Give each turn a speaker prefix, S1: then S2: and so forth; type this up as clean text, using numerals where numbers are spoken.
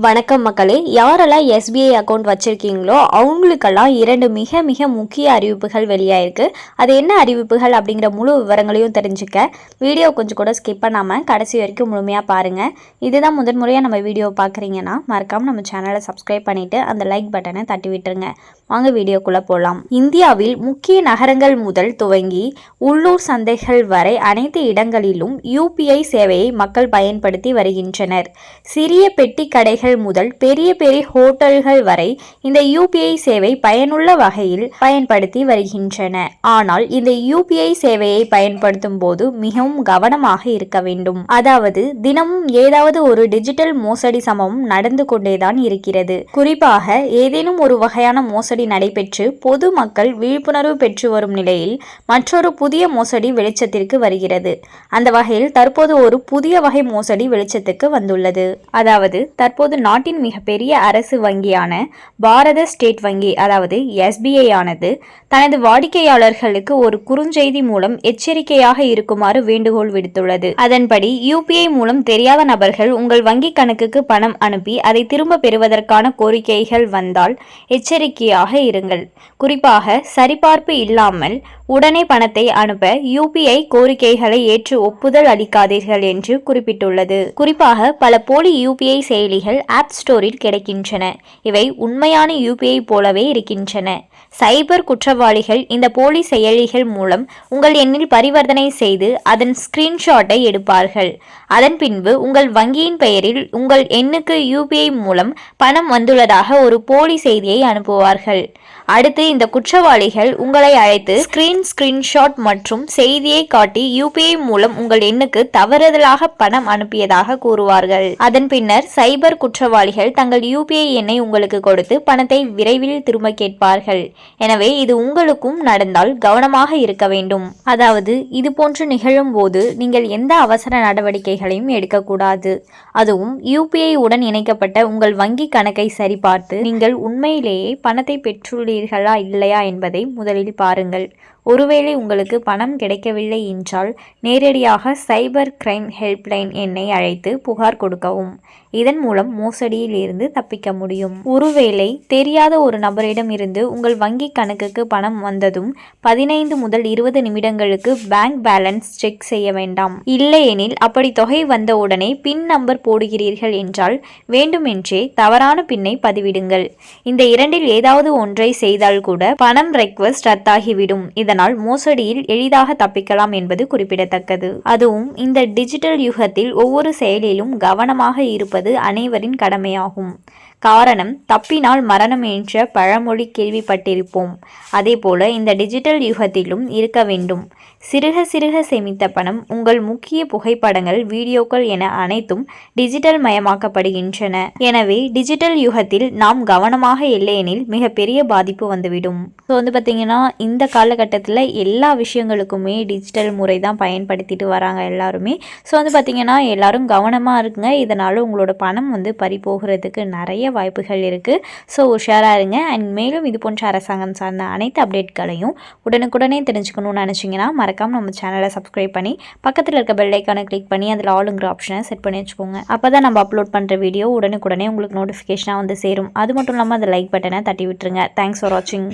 S1: வணக்கம் மக்களே, யாரெல்லாம் எஸ்பிஐ அக்கௌண்ட் வச்சிருக்கீங்களோ அவங்களுக்கெல்லாம் 2 மிக மிக முக்கிய அறிவிப்புகள் வெளியாயிருக்கு. அது என்ன அறிவிப்புகள் அப்படிங்கிற முழு விவரங்களையும் தெரிஞ்சுக்க வீடியோ கொஞ்சம் கூட ஸ்கிப் பண்ணாமல் கடைசி வரைக்கும் முழுமையாக பாருங்கள். இதுதான் முதன்முறையாக நம்ம வீடியோ பார்க்குறீங்கன்னா மறக்காமல் நம்ம சேனலை சப்ஸ்கிரைப் பண்ணிவிட்டு அந்த லைக் பட்டனை தட்டி விட்டுருங்க. வாங்க வீடியோக்குள்ளே போகலாம். இந்தியாவில் முக்கிய நகரங்கள் முதல் துவங்கி உள்ளூர் சந்தைகள் வரை அனைத்து இடங்களிலும் யூபிஐ சேவையை மக்கள் பயன்படுத்தி வருகின்றனர். சிறிய பெட்டி கடைகள் முதல் பெரிய பெரிய ஹோட்டல்கள் வரை இந்த யூபிஐ சேவை பயனுள்ள வகையில் பயன்படுத்தி வருகின்றன. ஆனால் இந்த யூபிஐ சேவையை பயன்படுத்தும் போது மிகவும் கவனமாக இருக்க வேண்டும். அதாவது தினமும் ஏதாவது ஒரு டிஜிட்டல் மோசடி சம்பவம் நடந்து கொண்டேதான் இருக்கிறது. குறிப்பாக ஏதேனும் ஒரு வகையான மோசடி நடைபெற்று பொதுமக்கள் விழிப்புணர்வு பெற்று வரும் நிலையில் மற்றொரு புதிய மோசடி வெளிச்சத்திற்கு வருகிறது. அந்த வகையில் தற்போது ஒரு புதிய வகை மோசடி வெளிச்சத்துக்கு வந்துள்ளது. அதாவது தற்போது நாட்டின் மிகப்பெரிய அரசு வங்கியான பாரத ஸ்டேட் வங்கி அதாவது எஸ்பிஐ ஆனது தனது வாடிக்கையாளர்களுக்கு ஒரு குறுஞ்செய்தி மூலம் எச்சரிக்கையாக இருக்குமாறு வேண்டுகோள் விடுத்துள்ளது. அதன்படி யூபிஐ மூலம் தெரியாத நபர்கள் உங்கள் வங்கி கணக்குக்கு பணம் அனுப்பி அதை திரும்ப பெறுவதற்கான கோரிக்கைகள் வந்தால் எச்சரிக்கையாக இருங்கள். குறிப்பாக சரிபார்ப்பு இல்லாமல் உடனே பணத்தை அனுப்ப யூபிஐ கோரிக்கைகளை ஏற்று ஒப்புதல் அளிக்காதீர்கள் என்று குறிப்பிட்டுள்ளது. குறிப்பாக பல போலி யூபிஐ செயலிகள் ஆப் ஸ்டோரில் கிடைக்கின்றன. இவை உண்மையான யூபிஐ போலவே இருக்கின்றன. சைபர் குற்றவாளிகள் இந்த போலி செயலிகள் மூலம் உங்கள் எண்ணில் பரிவர்த்தனை செய்து அதன் ஸ்கிரீன்ஷாட்டை எடுப்பார்கள். அதன் பின்பு உங்கள் வங்கியின் பெயரில் உங்கள் எண்ணுக்கு யூபிஐ மூலம் பணம் வந்துள்ளதாக ஒரு போலி செய்தியை அனுப்புவார்கள். அடுத்து இந்த குற்றவாளிகள் உங்களை அழைத்து ஸ்கிரீன்ஷாட் மற்றும் செய்தியை காட்டி யூபிஐ மூலம் உங்கள் எண்ணுக்கு தவறுதலாக பணம் அனுப்பியதாக கூறுவார்கள். அதன் பின்னர் சைபர் குற்றவாளிகள் தங்கள் யூபிஐ எண்ணை உங்களுக்கு கொடுத்து பணத்தை விரைவில் திரும்ப கேட்பார்கள். எனவே இது உங்களுக்கும் நடந்தால் கவனமாக இருக்க வேண்டும். அதாவது இது போன்று நிகழும் போது நீங்கள் எந்த அவசர நடவடிக்கைகளையும் எடுக்கக்கூடாது. அதுவும் யூபிஐ உடன் இணைக்கப்பட்ட உங்கள் வங்கி கணக்கை சரிபார்த்து நீங்கள் உண்மையிலேயே பணத்தை பெற்றுள்ளீர்களா இல்லையா என்பதை முதலில் பாருங்கள். ஒருவேளை உங்களுக்கு பணம் கிடைக்கவில்லை என்றால் நேரடியாக சைபர் கிரைம் ஹெல்ப்லைன் எண்ணை அழைத்து புகார் கொடுக்கவும். இதன் மூலம் மோசடியில் இருந்து தப்பிக்க முடியும். ஒருவேளை தெரியாத ஒரு நபரிடம் இருந்து உங்கள் வங்கி கணக்குக்கு பணம் வந்ததும் 15 முதல் 20 நிமிடங்களுக்கு பேங்க் பேலன்ஸ் செக் செய்ய வேண்டாம். இல்லையெனில் அப்படி தொகை வந்த உடனே பின் நம்பர் போடுகிறீர்கள் என்றால் வேண்டுமென்றே தவறான பின்னை பதிவிடுங்கள். இந்த இரண்டில் ஏதாவது ஒன்றை செய்தால் கூட பணம் ரெக்வெஸ்ட் ரத்தாகிவிடும். இதனால் மோசடியில் எளிதாக தப்பிக்கலாம் என்பது குறிப்பிடத்தக்கது. அதுவும் இந்த டிஜிட்டல் யுகத்தில் ஒவ்வொரு செயலிலும் கவனமாக இருப்பது அனைவரின் கடமையாகும். காரணம், தப்பினால் மரணம் என்ற பழமொழி கேள்விப்பட்டிருப்போம். அதே போல இந்த டிஜிட்டல் யுகத்திலும் இருக்க வேண்டும். சிறுக சிறுக சேமித்த பணம், உங்கள் முக்கிய புகைப்படங்கள், வீடியோக்கள் என அனைத்தும் டிஜிட்டல் மயமாக்கப்படுகின்றன. எனவே டிஜிட்டல் யுகத்தில் நாம் கவனமாக இல்லையெனில் மிகப்பெரிய பாதிப்பு வந்துவிடும். ஸோ பார்த்தீங்கன்னா இந்த காலகட்டத்தில் எல்லா விஷயங்களுக்குமே டிஜிட்டல் முறை தான் பயன்படுத்திட்டு வராங்க எல்லாருமே. ஸோ பார்த்தீங்கன்னா எல்லாரும் கவனமாக இருக்குங்க. இதனால் உங்களோட பணம் பறி போகிறதுக்கு நிறைய வாய்ப்புகள் இருக்குது. ஸோ உஷாராக இருங்க. அண்ட் மேலும் இது போன்ற அரசாங்கம் சார்ந்த அனைத்து அப்டேட்களையும் உடனுக்குடனே தெரிஞ்சுக்கணும்னு நினச்சிங்கன்னா மறக்காமல் நம்ம சேனலை சப்ஸ்கிரைப் பண்ணி பக்கத்தில் இருக்க பெல் ஐக்கானை கிளிக் பண்ணி அதில் ஆளுங்கிற ஆப்ஷனை செட் பண்ணி வச்சுக்கோங்க. அப்போ தான் நம்ம அப்லோட் பண்ணுற வீடியோ உடனுக்குடனே உங்களுக்கு நோட்டிஃபிகேஷனாக சேரும். அது மட்டும் இல்லாமல் அந்த லைக் பட்டனை தட்டி விட்டுருங்க. தேங்க்ஸ் ஃபார் வாட்சிங்.